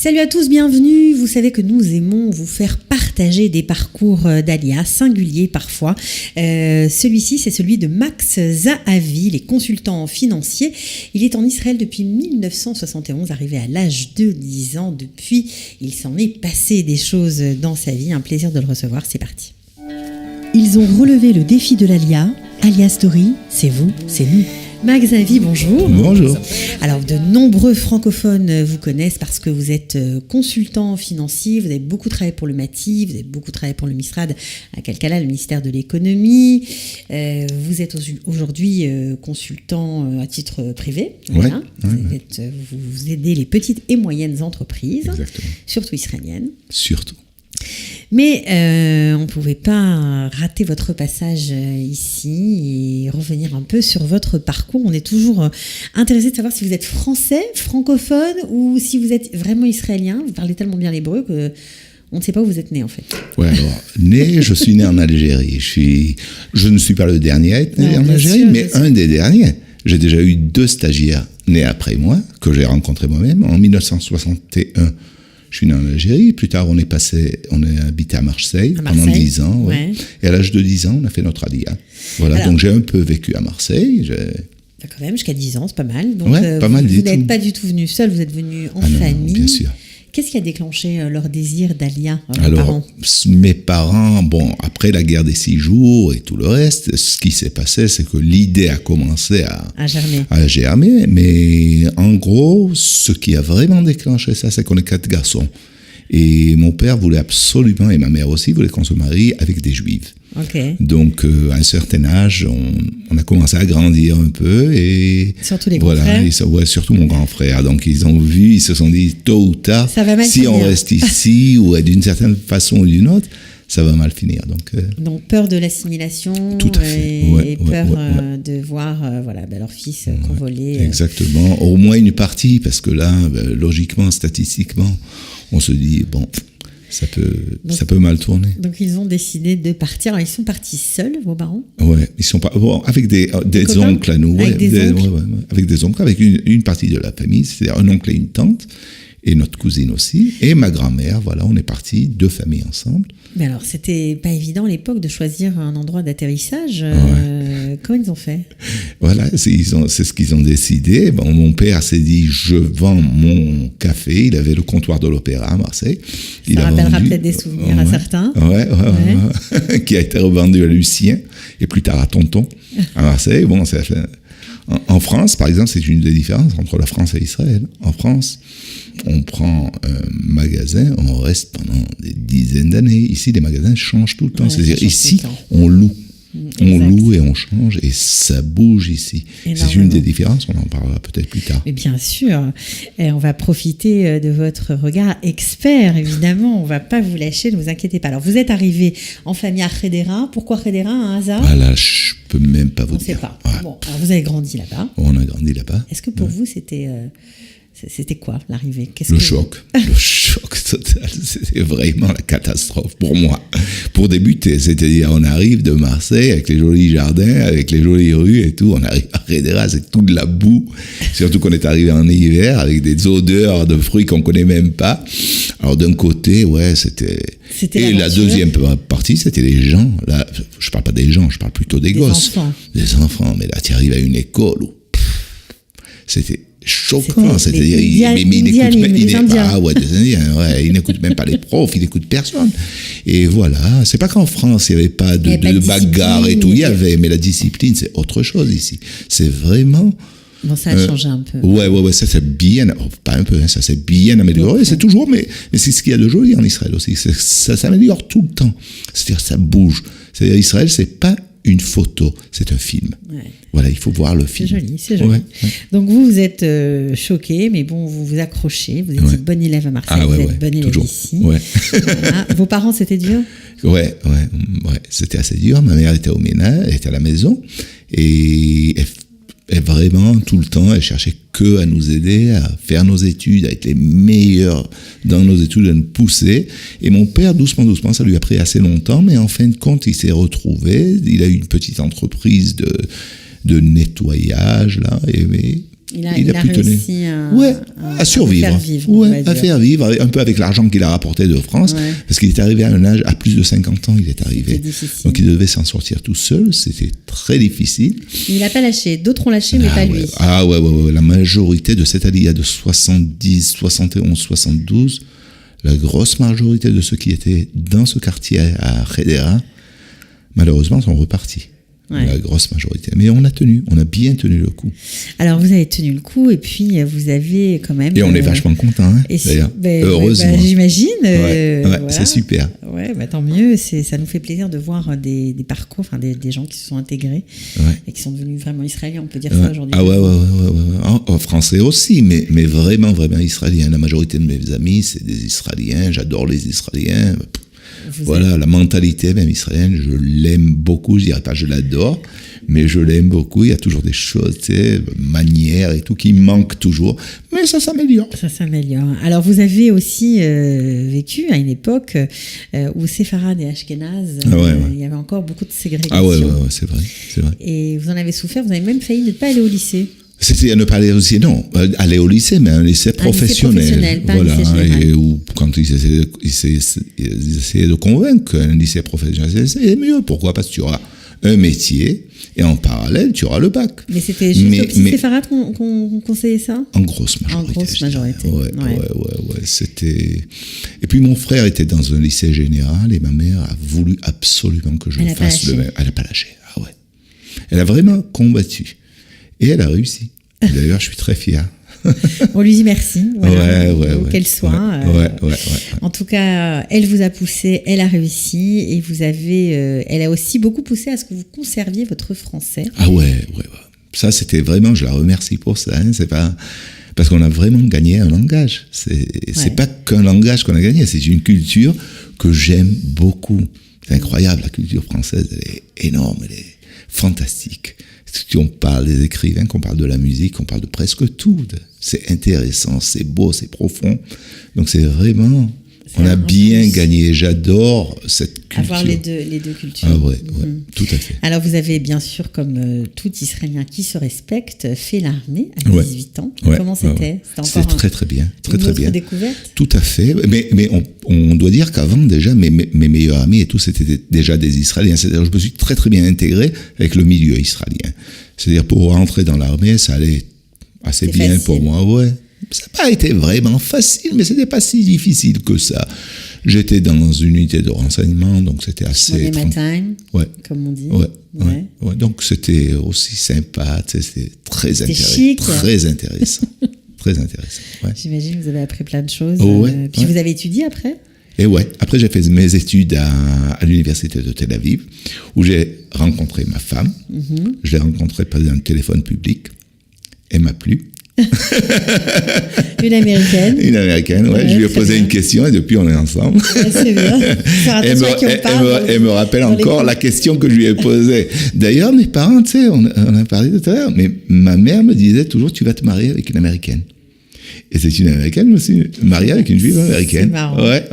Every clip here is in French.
Salut à tous, bienvenue. Vous savez que nous aimons vous faire partager des parcours d'Alia, singuliers parfois. Celui-ci, c'est celui de Max Zahavi, les consultants financiers. Il est en Israël depuis 1971, arrivé à l'âge de 10 ans. Depuis, il s'en est passé des choses dans sa vie. Un plaisir de le recevoir, c'est parti. Ils ont relevé le défi de l'Alia. Alia Story, c'est vous, c'est nous. Max Zahavi, bonjour. Bonjour. Alors, de nombreux francophones vous connaissent parce que vous êtes consultant financier, vous avez beaucoup travaillé pour le MATI, vous avez beaucoup travaillé pour le MISRAD, à Calcala, le ministère de l'économie. Vous êtes aujourd'hui consultant à titre privé. Ouais, voilà. Vous aidez les petites et moyennes entreprises, exactement. Surtout israéliennes. Surtout. Mais on ne pouvait pas rater votre passage ici et revenir un peu sur votre parcours. On est toujours intéressé de savoir si vous êtes français, francophone ou si vous êtes vraiment israélien. Vous parlez tellement bien l'hébreu que on ne sait pas où vous êtes né en fait. Ouais, alors, je suis né en Algérie. Je ne suis pas le dernier à être né en Algérie, mais un des derniers. J'ai déjà eu 2 stagiaires nés après moi, que j'ai rencontrés moi-même. En 1961, je suis né en Algérie. Plus tard, on est habité à Marseille pendant 10 ans. Ouais. Ouais. Et à l'âge de 10 ans, on a fait notre Alia. Voilà, alors, donc j'ai un peu vécu à Marseille. Quand même, jusqu'à 10 ans, c'est pas mal. Donc, ouais, pas mal du tout. Vous n'êtes pas du tout venu seul, vous êtes venu en famille. Non, bien sûr. Qu'est-ce qui a déclenché leur désir d'Alia, vos Alors, parents ? Mes parents, après la guerre des 6 jours et tout le reste, ce qui s'est passé, c'est que l'idée a commencé à germer. Mais en gros, ce qui a vraiment déclenché ça, c'est qu'on est 4 garçons. Et mon père voulait absolument, et ma mère aussi, voulait qu'on se marie avec des juifs. Okay. Donc, à un certain âge, on a commencé à grandir un peu. Et surtout les grands frères. Ouais, surtout mon grand frère. Donc, ils se sont dit, tôt ou tard, si on reste ici, ou d'une certaine façon ou d'une autre, ça va mal finir. Donc peur de l'assimilation tout à fait. Et peur de voir leur fils convoler. Exactement. Au moins une partie, parce que là, logiquement, statistiquement, on se dit, ça peut mal tourner. Donc ils ont décidé de partir. Alors, ils sont partis seuls, vos parents ? Ouais, ils sont pas avec des oncles à nous. Avec des oncles, avec une partie de la famille, c'est-à-dire un oncle et une tante. Et notre cousine aussi, et ma grand-mère, voilà, on est partis 2 familles ensemble. Mais alors, c'était pas évident à l'époque de choisir un endroit d'atterrissage. Ouais. Comment ils ont fait ? Voilà, c'est ce qu'ils ont décidé. Mon père s'est dit, je vends mon café. Il avait le comptoir de l'Opéra à Marseille. Ça rappellera peut-être des souvenirs à certains. Ouais. Qui a été revendu à Lucien, et plus tard à Tonton, à Marseille. En France, par exemple, c'est une des différences entre la France et Israël. En France, on prend un magasin, on reste pendant des dizaines d'années. Ici, les magasins changent tout le temps. C'est-à-dire, ici, on loue. On loue et on change, et ça bouge ici. C'est une des différences, on en parlera peut-être plus tard. Mais bien sûr, et on va profiter de votre regard expert, évidemment. On ne va pas vous lâcher, ne vous inquiétez pas. Alors, vous êtes arrivé en famille à Hedera. Pourquoi Hedera, un hasard ? Voilà, je ne peux même pas vous dire. On ne sait pas. Ouais. Bon, alors vous avez grandi là-bas. On a grandi là-bas. Est-ce que pour vous, c'était quoi l'arrivée ? Choc. Le choc total. C'était vraiment la catastrophe pour moi. Pour débuter, c'est-à-dire on arrive de Marseille avec les jolis jardins, avec les jolies rues et tout. On arrive à Hedera, c'est toute la boue. Surtout qu'on est arrivé en hiver avec des odeurs de fruits qu'on ne connaît même pas. Alors d'un côté, c'était et la deuxième partie, c'était les gens. Là, je ne parle pas des gens, je parle plutôt des gosses. Des enfants. Mais là, tu arrives à une école où c'était choquant, c'est-à-dire il n'écoute même pas les profs, il n'écoute personne. Et voilà, c'est pas qu'en France il n'y avait pas de bagarre et tout, il y avait, mais la discipline c'est autre chose ici. C'est vraiment. Bon, ça a changé un peu. Ouais, ça c'est bien, pas un peu, ça c'est bien amélioré. C'est toujours, mais c'est ce qu'il y a de joli en Israël aussi. Ça s'améliore tout le temps. C'est-à-dire ça bouge. C'est-à-dire Israël, c'est pas une photo, c'est un film. Ouais. Voilà, il faut voir le film. C'est joli. Ouais. Donc vous êtes choqué, mais bon, vous vous accrochez. Vous étiez bon élève à Marseille, vous êtes bon élève toujours. Ici. Ouais. Voilà. Vos parents, c'était dur ? Ouais, c'était assez dur. Ma mère était au ménage, elle était à la maison, et vraiment, tout le temps, elle cherchait que à nous aider, à faire nos études, à être les meilleurs dans nos études, à nous pousser. Et mon père, doucement, ça lui a pris assez longtemps, mais en fin de compte, il s'est retrouvé. Il a eu une petite entreprise de nettoyage, là, et Il a pu tenir. réussi à survivre. À faire vivre, à faire vivre, un peu avec l'argent qu'il a rapporté de France, parce qu'il est arrivé à un âge, à plus de 50 ans, il est arrivé. Donc il devait s'en sortir tout seul, c'était très difficile. Il n'a pas lâché, d'autres ont lâché, mais pas lui. La majorité de cette alliée de 70, 71, 72, la grosse majorité de ceux qui étaient dans ce quartier à Hedera, malheureusement, sont repartis. La grosse majorité. Mais on a bien tenu le coup. Alors vous avez tenu le coup et puis vous avez quand même... Et on est vachement contents, d'ailleurs. Heureusement. J'imagine. Voilà. C'est super. Ouais, tant mieux. Ça nous fait plaisir de voir des parcours, des gens qui se sont intégrés et qui sont devenus vraiment israéliens, on peut dire ça aujourd'hui. Français aussi, mais vraiment, vraiment israéliens. La majorité de mes amis, c'est des Israéliens. J'adore les Israéliens. La mentalité même israélienne, je l'aime beaucoup, je dirais pas je l'adore, mais je l'aime beaucoup, il y a toujours des choses, manières et tout qui manquent toujours, mais ça s'améliore. Ça s'améliore. Alors vous avez aussi vécu à une époque où séfarades et ashkénazes, il y avait encore beaucoup de ségrégation. C'est vrai. Et vous en avez souffert, vous avez même failli ne pas aller au lycée. C'était à ne pas aller au lycée, non. Aller au lycée, mais un lycée professionnel. Pas un lycée général. Et où, quand ils essayaient de convaincre qu'un lycée professionnel, c'est mieux. Pourquoi ? Parce que tu auras un métier et en parallèle, tu auras le bac. Mais c'était juste aux petits séfarades qu'on conseillait ça ? En grosse majorité. Ouais. C'était... Et puis mon frère était dans un lycée général et ma mère a voulu absolument que je fasse le même. Elle n'a pas lâché. Elle a vraiment combattu. Et elle a réussi. D'ailleurs, je suis très fier. On lui dit merci. Qu'elle soit. En tout cas, elle vous a poussé, elle a réussi. Et elle a aussi beaucoup poussé à ce que vous conserviez votre français. Ça, c'était vraiment, je la remercie pour ça. C'est pas... Parce qu'on a vraiment gagné un langage. C'est pas qu'un langage qu'on a gagné, c'est une culture que j'aime beaucoup. C'est incroyable, la culture française, elle est énorme, elle est fantastique. Si on parle des écrivains, qu'on parle de la musique, on parle de presque tout. C'est intéressant, c'est beau, c'est profond. Donc c'est vraiment... On a bien gagné. J'adore cette culture. Avoir les deux cultures. Tout à fait. Alors vous avez bien sûr, comme tout Israélien qui se respecte, fait l'armée à 18 ans. Comment c'était ? C'était très très bien. Très bien. Découverte ? Tout à fait. Mais on doit dire qu'avant déjà, mes meilleurs amis et tout, c'était déjà des Israéliens. C'est-à-dire je me suis très très bien intégré avec le milieu israélien. C'est-à-dire pour rentrer dans l'armée, ça allait assez bien pour moi. Ça n'a pas été vraiment facile, mais c'était pas si difficile que ça. J'étais dans une unité de renseignement, donc c'était assez... comme on dit. Donc c'était aussi sympa, c'était très intéressant. Chic. Très intéressant. Très intéressant. J'imagine que vous avez appris plein de choses. Puis vous avez étudié après ? Et après j'ai fait mes études à l'université de Tel Aviv, où j'ai rencontré ma femme. Je l'ai rencontrée par un téléphone public. Elle m'a plu. Une américaine. Je lui ai posé une question et depuis on est ensemble. C'est bien. Elle me rappelle encore la question que je lui ai posée. D'ailleurs, mes parents, tu sais, on a parlé tout à l'heure, mais ma mère me disait toujours tu vas te marier avec une américaine. Et c'est une américaine aussi, mariée avec une juive américaine. C'est marrant. Ouais.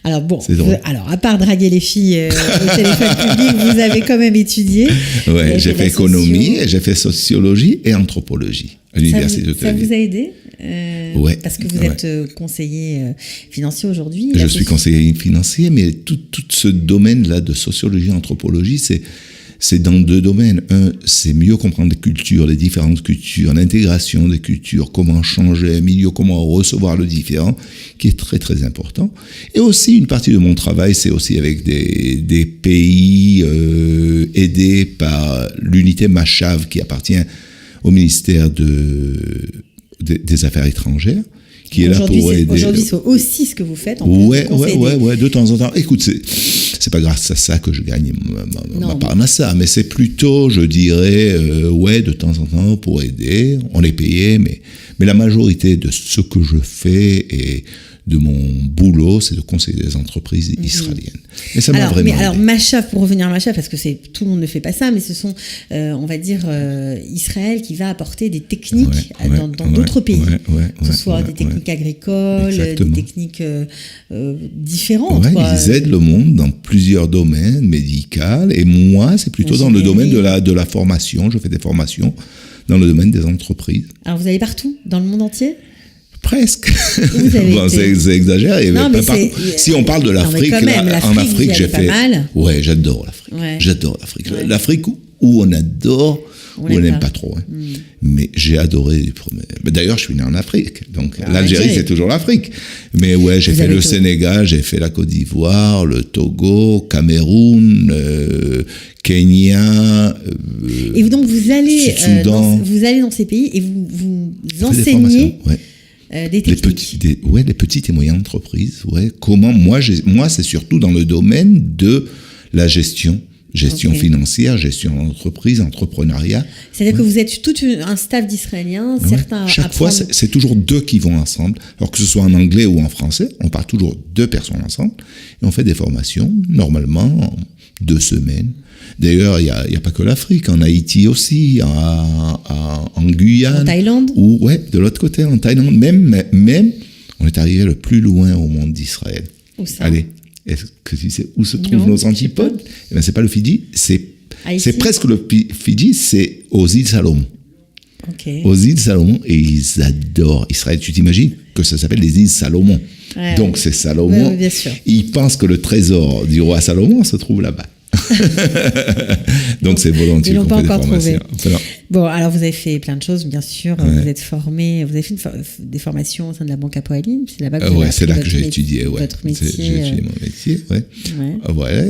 Alors à part draguer les filles au téléphone public, vous avez quand même étudié. J'ai fait économie, j'ai fait sociologie et anthropologie à l'université de Tel Aviv. Ça vous a aidé parce que vous êtes conseiller financier aujourd'hui. Je suis conseiller financier, mais tout ce domaine-là de sociologie et anthropologie, c'est dans deux domaines. Un, c'est mieux comprendre les cultures, les différentes cultures, l'intégration des cultures, comment changer un milieu, comment recevoir le différent, qui est très très important. Et aussi, une partie de mon travail, c'est aussi avec des pays aidés par l'unité Machav, qui appartient au ministère des Affaires étrangères, qui est là pour aider. Aujourd'hui, c'est aussi ce que vous faites. De temps en temps. Écoute, c'est pas grâce à ça que je gagne ma parnassa, mais c'est plutôt, je dirais, de temps en temps pour aider. On est payé, mais la majorité de ce que je fais et de mon boulot, c'est de conseiller des entreprises israéliennes. Et ça m'a vraiment aidé. Alors, Machav, pour revenir à Machav, parce que tout le monde ne fait pas ça, mais ce sont, on va dire, Israël qui va apporter des techniques dans d'autres pays. Que ce soit des techniques agricoles, des techniques différentes. Ils aident le monde dans plusieurs domaines, médical, et moi, c'est plutôt dans le domaine de la formation. Je fais des formations dans le domaine des entreprises. Alors vous allez partout, dans le monde entier? Presque. Vous avez Bon, été... c'est exagéré. Non, mais partout. Si on parle de l'Afrique, en Afrique, j'ai fait. Mal. Ouais, j'adore l'Afrique. Ouais. J'adore l'Afrique. Ouais. L'Afrique où on adore, où on n'aime pas trop. Hein. Mais j'ai adoré. D'ailleurs, je suis né en Afrique. Donc l'Algérie, c'est toujours l'Afrique. Mais ouais, j'ai fait le Sénégal, j'ai fait la Côte d'Ivoire, le Togo, Cameroun, Kenya. Et donc vous allez, vous allez dans ces pays et vous enseignez. Des techniques. Les petites et moyennes entreprises. Ouais. Comment moi, c'est surtout dans le domaine de la gestion financière, gestion d'entreprise, entrepreneuriat. C'est-à-dire que vous êtes tout un staff d'Israéliens, certains. Chaque fois, c'est toujours 2 qui vont ensemble. Alors que ce soit en anglais ou en français, on part toujours 2 personnes ensemble et on fait des formations normalement en 2 semaines. D'ailleurs, il y a pas que l'Afrique, en Haïti aussi, en Guyane. En Thaïlande. De l'autre côté, en Thaïlande. Même, on est arrivé le plus loin au monde d'Israël. Où ça? Allez, est-ce que tu sais où se trouvent nos antipodes? Eh bien, c'est pas le Fidji, c'est presque le Fidji, c'est aux îles Salomon. Okay. Aux îles Salomon, et ils adorent Israël. Tu t'imagines que ça s'appelle les îles Salomon. Ouais, donc c'est Salomon. Oui, bien sûr. Ils pensent que le trésor du roi Salomon se trouve là-bas. Donc c'est volontiers qu'on fait des formations. Bon, alors vous avez fait plein de choses, bien sûr. Vous êtes formé, vous avez fait des formations au sein de la Banque Apoalim. C'est là-bas que vous c'est là que j'ai étudié. Votre métier. J'ai étudié mon métier.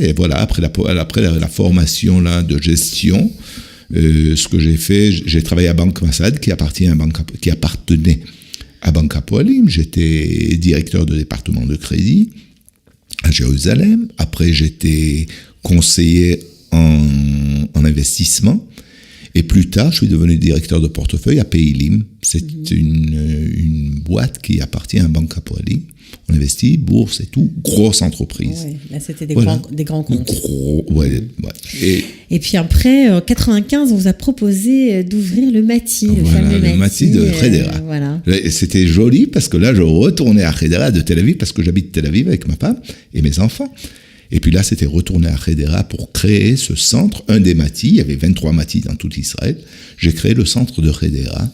Et voilà, après la formation là de gestion, ce que j'ai fait, j'ai travaillé à Banque Massad, qui appartenait à Banque Apoalim. J'étais directeur de département de crédit à Jérusalem. Après, j'étais conseiller en investissement. Et plus tard, je suis devenu directeur de portefeuille à Peilim. C'est une boîte qui appartient à Banque Apoalim. On investit, bourse et tout, grosse entreprise. Ouais, là, c'était des grands comptes. Et puis après, en 95, on vous a proposé d'ouvrir le Mati, le fameux Mati de Hedera. C'était joli parce que là, je retournais à Hedera de Tel Aviv parce que j'habite Tel Aviv avec ma femme et mes enfants. Et puis là, c'était retourner à Hedera pour créer ce centre, un des Matis. Il y avait 23 Matis dans tout Israël. J'ai créé le centre de Hedera.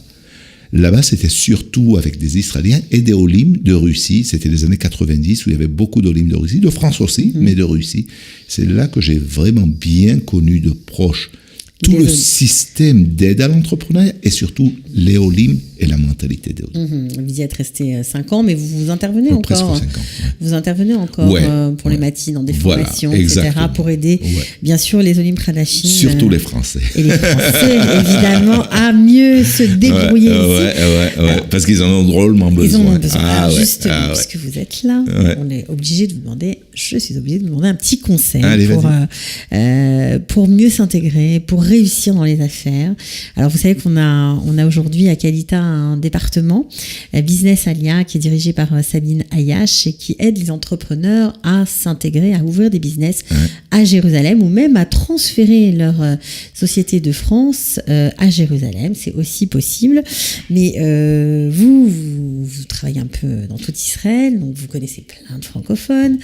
Là-bas, c'était surtout avec des Israéliens et des Olim de Russie. C'était les années 90 où il y avait beaucoup d'Olim de Russie, de France aussi, mais de Russie. C'est là que j'ai vraiment bien connu de proche tout le système d'aide à l'entrepreneuriat et surtout les Olim et la mentalité des Olim. Vous y êtes resté 5 ans, mais vous intervenez encore. Presque 5 ans. Vous intervenez encore pour les matines, dans des formations, etc., pour aider, bien sûr, les Olim Khadashim. Surtout les Français. Et les Français, évidemment, à mieux se débrouiller ici. Parce qu'ils en ont drôlement besoin. Ils en ont besoin. Justement, puisque vous êtes là, on est obligé de vous demander, je suis obligée de vous demander un petit conseil pour mieux s'intégrer, pour réussir dans les affaires. Alors, vous savez qu'on a aujourd'hui à Kalita un département, Business Alia, qui est dirigé par Sabine Ayash et qui aide les entrepreneurs à s'intégrer, à ouvrir des business à Jérusalem ou même à transférer leur société de France à Jérusalem. C'est aussi possible. Mais vous travaillez un peu dans tout Israël, donc vous connaissez plein de francophones.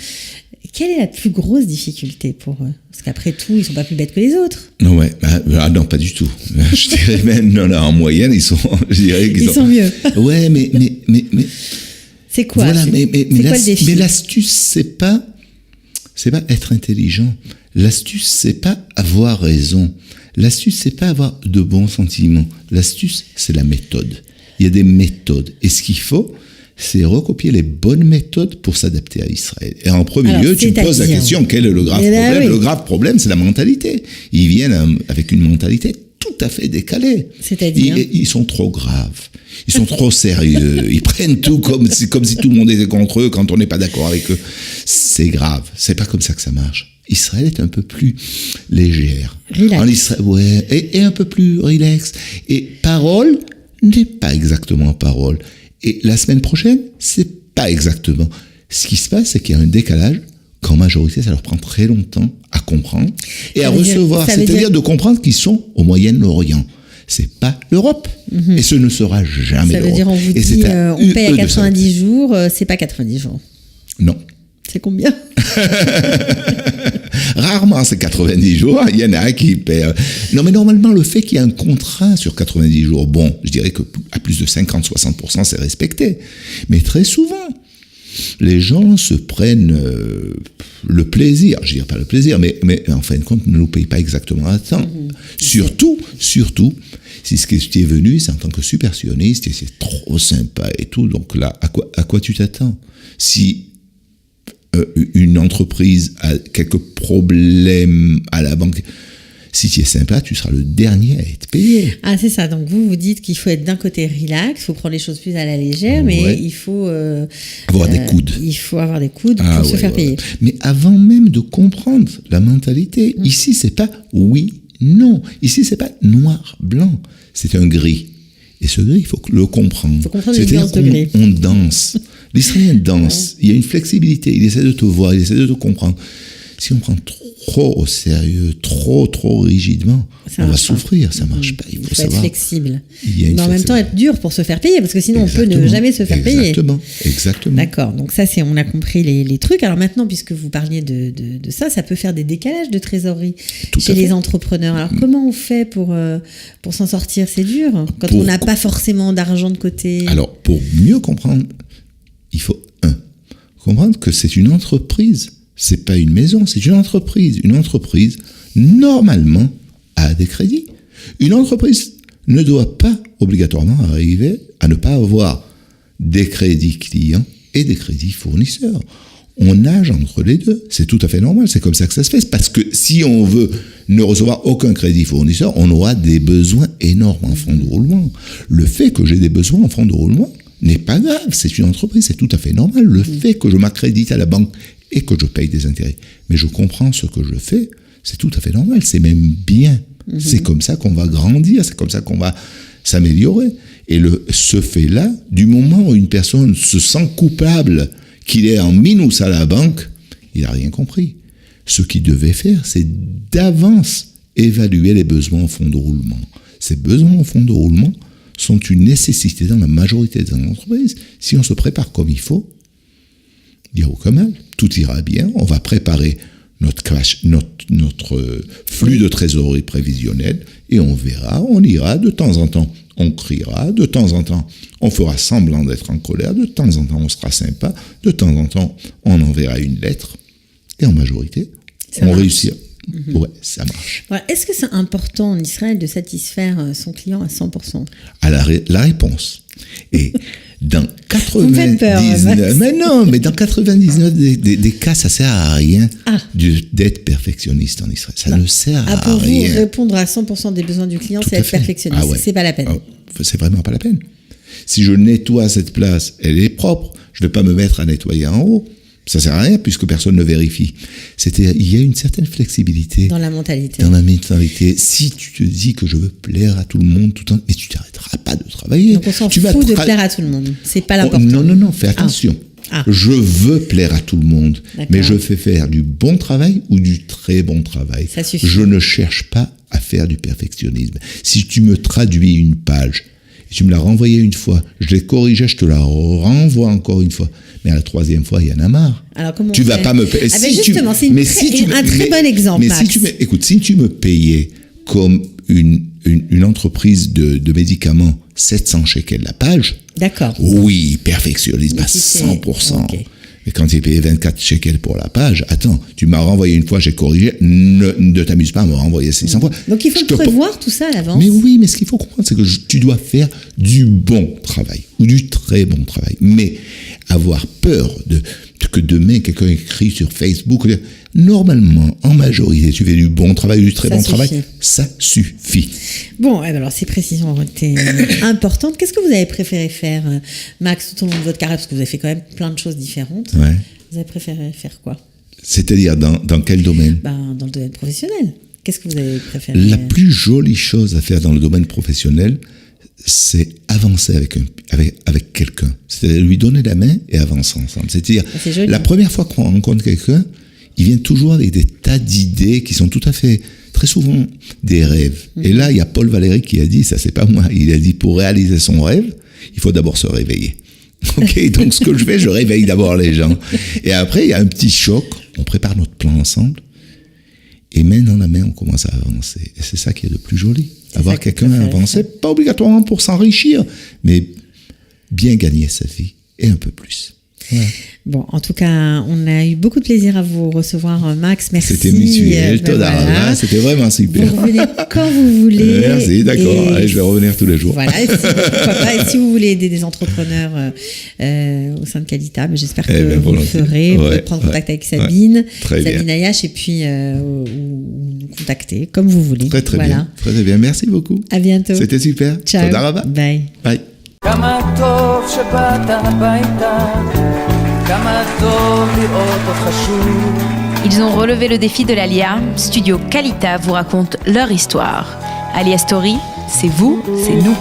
Quelle est la plus grosse difficulté pour eux? Parce qu'après tout, ils ne sont pas plus bêtes que les autres. Non, non, pas du tout. Je dirais même, non, là, en moyenne, ils sont mieux. Ouais, mais c'est quoi? Voilà, mais quoi le défi? Mais l'astuce, c'est pas être intelligent. L'astuce, c'est pas avoir raison. L'astuce, c'est pas avoir de bons sentiments. L'astuce, c'est la méthode. Il y a des méthodes. Et ce qu'il faut, c'est recopier les bonnes méthodes pour s'adapter à Israël. Et en premier lieu, tu me poses la question, quel est le grave problème? Le grave problème, c'est la mentalité. Ils viennent avec une mentalité tout à fait décalée. C'est-à-dire? Ils sont trop graves. Ils sont trop sérieux. Ils prennent tout comme si tout le monde était contre eux quand on n'est pas d'accord avec eux. C'est grave. C'est pas comme ça que ça marche. Israël est un peu plus légère. Relax. Et un peu plus relax. Et parole n'est pas exactement parole. Et la semaine prochaine, c'est pas exactement. Ce qui se passe, c'est qu'il y a un décalage qu'en majorité, ça leur prend très longtemps à comprendre et à recevoir. C'est-à-dire de comprendre qu'ils sont au Moyen-Orient. C'est pas l'Europe. Et ce ne sera jamais l'Europe. Ça veut dire, on vous dit, on paye à 90 jours, c'est pas 90 jours. Non. C'est combien? Rarement, c'est 90 jours, il y en a un qui perd. Non, mais normalement, le fait qu'il y ait un contrat sur 90 jours, bon, je dirais que à plus de 50-60%, c'est respecté. Mais très souvent, les gens se prennent le plaisir, je dirais pas le plaisir, mais en fin de compte, ne nous payent pas exactement à temps. Surtout, si ce qui est venu, c'est en tant que supersionniste, et c'est trop sympa et tout, donc là, à quoi tu t'attends? Si une entreprise a quelques problèmes à la banque, si tu es sympa, tu seras le dernier à être payé. Ah, c'est ça. Donc, vous dites qu'il faut être d'un côté relax, il faut prendre les choses plus à la légère, mais il faut... avoir des coudes. Il faut avoir des coudes pour se faire payer. Mais avant même de comprendre la mentalité, ici, c'est pas oui, non. Ici, c'est pas noir, blanc. C'est un gris. Et ce gris, il faut le comprendre. Il faut comprendre les nuances de gris. On danse. L'Israélien danse. Il y a une flexibilité. Il essaie de te voir, il essaie de te comprendre. Si on prend trop au sérieux, trop rigidement, on va souffrir, ça marche pas. Il faut être flexible. Mais en même temps, être dur pour se faire payer, parce que sinon, on peut ne jamais se faire payer. Exactement. D'accord, donc ça, on a compris les trucs. Alors maintenant, puisque vous parliez de ça, ça peut faire des décalages de trésorerie chez les entrepreneurs. Alors comment on fait pour s'en sortir? C'est dur, quand on n'a pas forcément d'argent de côté. Alors, pour mieux comprendre, il faut, comprendre que c'est une entreprise. C'est pas une maison, c'est une entreprise. Une entreprise, normalement, a des crédits. Une entreprise ne doit pas obligatoirement arriver à ne pas avoir des crédits clients et des crédits fournisseurs. On nage entre les deux. C'est tout à fait normal. C'est comme ça que ça se fait. Parce que si on veut ne recevoir aucun crédit fournisseur, on aura des besoins énormes en fonds de roulement. Le fait que j'ai des besoins en fonds de roulement n'est pas grave. C'est une entreprise. C'est tout à fait normal. Le fait que je m'accrédite à la banque et que je paye des intérêts. Mais je comprends ce que je fais, c'est tout à fait normal, c'est même bien. C'est comme ça qu'on va grandir, c'est comme ça qu'on va s'améliorer. Et ce fait-là, du moment où une personne se sent coupable qu'il est en minus à la banque, il n'a rien compris. Ce qu'il devait faire, c'est d'avance évaluer les besoins en fonds de roulement. Ces besoins en fonds de roulement sont une nécessité dans la majorité des entreprises. Si on se prépare comme il faut, il n'y a aucun mal. Tout ira bien. On va préparer notre flux de trésorerie prévisionnel et on verra, on ira de temps en temps. On criera, de temps en temps, on fera semblant d'être en colère, de temps en temps, on sera sympa, de temps en temps, on enverra une lettre. Et en majorité, on réussira. Ouais, ça marche. Ouais. Est-ce que c'est important en Israël de satisfaire son client à 100%? La réponse est dans 99... mais non, mais dans 99 des cas, ça sert à rien d'être perfectionniste en Israël. Ça ne sert à rien. Pour vous, répondre à 100% des besoins du client, c'est être perfectionniste. C'est pas la peine. C'est vraiment pas la peine. Si je nettoie cette place, elle est propre. Je ne vais pas me mettre à nettoyer en haut. Ça sert à rien puisque personne ne vérifie. Il y a une certaine flexibilité. Dans la mentalité. Dans la mentalité. Si tu te dis que je veux plaire à tout le monde tout le temps, mais tu t'arrêteras pas de travailler. Donc on s'en fout de plaire à tout le monde. C'est pas l'important. Non, fais attention. Je veux plaire à tout le monde, mais je fais faire du bon travail ou du très bon travail. Ça suffit. Je ne cherche pas à faire du perfectionnisme. Si tu me traduis une page, et tu me l'as renvoyée une fois, je l'ai corrigée, je te la renvoie encore une fois. Mais à la troisième fois, il y en a marre. Alors comment tu vas pas me payer. Justement, c'est un très bon exemple, Max. Si tu me payais comme une entreprise de médicaments 700 shekels la page, d'accord. Oui, perfectionnisme à 100%. Okay. Mais quand tu es payé 24 shekels pour la page, attends, tu m'as renvoyé une fois, j'ai corrigé, ne t'amuse pas à me renvoyer 600 fois. Donc il faut prévoir tout ça à l'avance. Mais oui, mais ce qu'il faut comprendre, c'est que tu dois faire du bon travail, ou du très bon travail. Mais avoir peur que demain quelqu'un écrit sur Facebook, normalement, en majorité, tu fais du bon travail ou du très bon travail, ça suffit. Bon, alors ces précisions ont été importantes. Qu'est-ce que vous avez préféré faire, Max, tout au long de votre carrière? Parce que vous avez fait quand même plein de choses différentes. Ouais. Vous avez préféré faire quoi? C'est-à-dire dans quel domaine? Dans le domaine professionnel. Qu'est-ce que vous avez préféré? La plus jolie chose à faire dans le domaine professionnel, c'est avancer avec quelqu'un. C'est-à-dire lui donner la main et avancer ensemble. C'est-à-dire, la première fois qu'on rencontre quelqu'un, il vient toujours avec des tas d'idées qui sont tout à fait, très souvent, des rêves. Et là, il y a Paul Valéry qui a dit, ça c'est pas moi, il a dit, pour réaliser son rêve, il faut d'abord se réveiller. Ok, donc ce que je fais, je réveille d'abord les gens. Et après, il y a un petit choc, on prépare notre plan ensemble, Et main dans la main, on commence à avancer. Et c'est ça qui est le plus joli. C'est Avoir ça qui quelqu'un peut à faire avancer, ça. pas obligatoirement pour s'enrichir, mais bien gagner sa vie et un peu plus. Voilà. Bon, en tout cas, on a eu beaucoup de plaisir à vous recevoir, Max. Merci. C'était mutuel, Voilà. c'était vraiment super. Vous revenez quand vous voulez. Merci, d'accord. Et Allez, je vais revenir tous les jours. Voilà, et pourquoi pas. Et si vous voulez aider des entrepreneurs au sein de Qualita, mais j'espère que vous le ferez. Vous pouvez prendre contact avec Sabine, Sabine Ayache, et puis ou nous contacter comme vous voulez. Très bien. Très bien. Merci beaucoup. À bientôt. C'était super. Ciao. תודה רבה. Bye. Bye. כמה טוב שבאת הביתה, כמה טוב לראות אותך שוב. Ils ont relevé le défi de l'Alia. Studio Qualita vous raconte leur histoire. Alia Story, c'est vous, c'est nous.